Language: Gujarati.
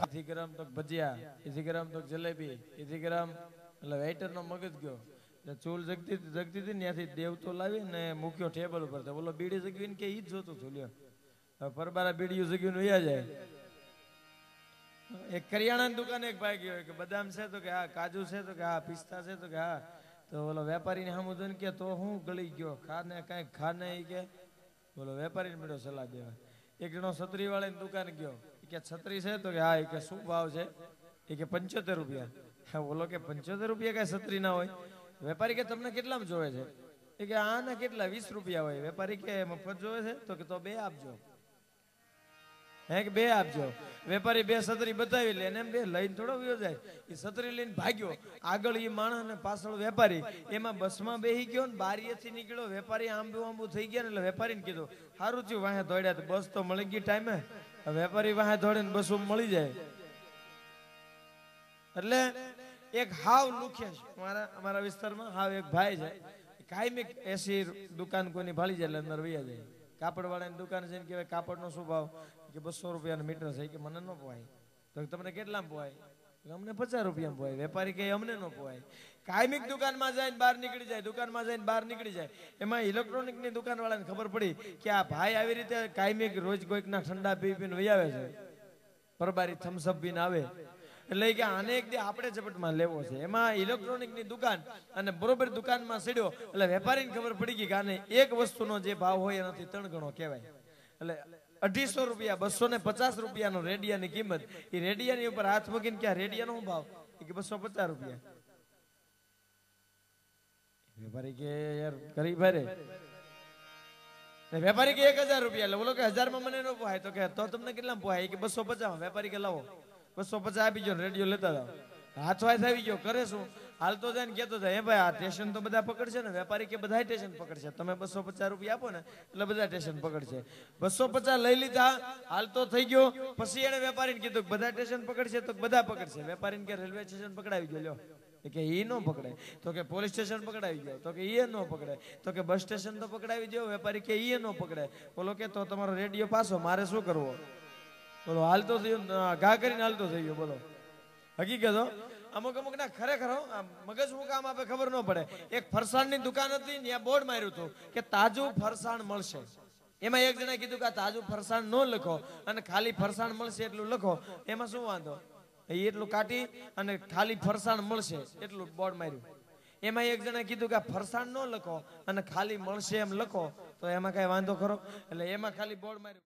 એથી ગ્રામ તો ભજીયા, એથી ગ્રામ તો જલેબી, એથી ગ્રામ એટલે વેઇટર નો મગજ ગયો. ચૂલ જગતી હતી ત્યાંથી દેવતો લાવી ને મૂક્યો ટેબલ ઉપર. તો બોલો બીડી જગવીને કે ઈ જ જોતું હતું લ્યો. હવે પરબારા બીડીયું જગવીને વયા જાય. એક કરિયાણાની દુકાને એક ભાઈ ગયો કે બદામ છે તો કે હા, કાજુ છે તો કે હા, પિસ્તા છે તો કે હા. તો બોલો વેપારીને સામું જોઈને કે તો હું ગળી ગયો, ખાને કાંઈક ખાને ઈ કે. બોલો વેપારીને મળ્યો સલાહ દેવા. એક જણો છત્રી વાળાની દુકાન ગયો કે છત્રી છે તો કે હા. કે શું ભાવ છે? એ કે 75 રૂપિયા. હા બોલો કે 75 રૂપિયા કઈ છત્રી ના હોય. વેપારી કે તમને કેટલામાં જોવે છે? એ કે આના કેટલા 20 રૂપિયા હોય. વેપારી કે મફત જોવે છે? તો કે તો બે આપજો. હે કે બે આપજો. વેપારી બે છત્રી બતાવી લે ને એમ બે લઈને થોડો વયો જાય. એ છત્રી લઈને ભાગ્યો. આગળ એ માણસ ને પાછળ વેપારી. એમાં બસમાં બેહી ગયો ને બારીએથી નીકળ્યો. વેપારી આંબુ થઈ ગયા ને એટલે વેપારીને કીધું સારું થયું વાહે દોડ્યા. બસ તો મળી ગઈ ટાઈમે. વેપારી વાહે દોડે ને બસ મળી જાય. એટલે એક હાવ લુખ્યા છે અમારા વિસ્તારમાં. હાવ એક ભાઈ છે, કાયમી એસી દુકાન કોઈની ભાળી જાય એટલે અંદર વૈયા જાય. કાપડ વાળાની દુકાન છે ને કહેવાય કાપડનો શું ભાવ? કે 200 રૂપિયાનું મીટર છે. કે મને ન પોવાય. તો તમને કેટલામાં પોવાય? અમને 50 રૂપિયામાં પોવાય. વેપારી કે અમને ન પોવાય. કાયમિક દુકાનમાં જઈને બહાર નીકળી જાય. દુકાનમાં જઈને બહાર નીકળી જાય. એમાં ઇલેક્ટ્રોનિકની દુકાન વાળાને ખબર પડી કે આ ભાઈ આવી રીતે કાયમિક રોજ કોઈકના ઠંડા પી પીને વૈયાવે છે. પરબારી થમ્સઅપ પીને આવે. એટલે કે આને એક દી આપણે ઝપટમાં લેવો છે. એમાં ઇલેક્ટ્રોનિકની દુકાન અને બરોબર દુકાનમાં સીડ્યો એટલે વેપારીને ખબર પડી ગઈ કે આને એક વસ્તુનો જે ભાવ હોય એનાથી 3 ગણો કહેવાય. એટલે 250 રૂપિયા 250 રૂપિયાનો રેડિયાની કિંમત. એ રેડિયાની ઉપર હાથ મૂકીને કે રેડિયાનો શું ભાવ? કે 250 રૂપિયા. વેપારી કે યાર ગરીબ રે. વેપારી કે 1000 રૂપિયા. એટલે બોલો કે 1000 માં મને ન પોહાય. તો કે તો તમને કેટલામાં પોહાય? કે 250. વેપારી કે લાવો 250 આપી ગયો. રેડિયો લેતા જાવ. હાથ વાય આવી ગયો. કરે શું? હાલતો જાય ને કેતો જાય હે ભાઈ આ સ્ટેશન તો બધા પકડશે ને. વેપારી કે બધા સ્ટેશન પકડશે. તમે 250 રૂપિયા આપો ને એટલે બધા સ્ટેશન પકડશે. 250 લઈ લીધા. હાલતો થઈ ગયો. પછી એને વેપારીને કીધું બધા સ્ટેશન પકડશે તો બધા પકડશે. વેપારીને કે રેલવે સ્ટેશન પકડાવી ગયો. લ્યો કે ઈ નો પકડે. તો કે પોલીસ સ્ટેશન પકડાવી ગયો. તો કે ઈ નો પકડે. તો કે બસ સ્ટેશન તો પકડાવી ગયો. વેપારી કે ઈ નો પકડે. બોલો કે તો તમારો રેડિયો પાછો મારે શું કરવો? બોલો હાલતો થયો ઘા કરીને હાલતો થઈ ગયો. બોલો હકીકત અમુક અમુક ના ખરેખર મગજ શું કામ આપે ખબર ન પડે. એક ફરસાણની દુકાન હતી ત્યાં બોર્ડ માર્યું હતું કે તાજું ફરસાણ મળશે. એમાં એક જણા કીધું કે તાજું ફરસાણ ન લખો અને ખાલી ફરસાણ મળશે એટલું લખો. એમાં શું વાંધો? એટલું કાઢી અને ખાલી ફરસાણ મળશે એટલું બોર્ડ માર્યું. એમાં એક જણા કીધું કે ફરસાણ ન લખો અને ખાલી મળશે એમ લખો. તો એમાં કઈ વાંધો ખરો? એટલે એમાં ખાલી બોર્ડ માર્યું.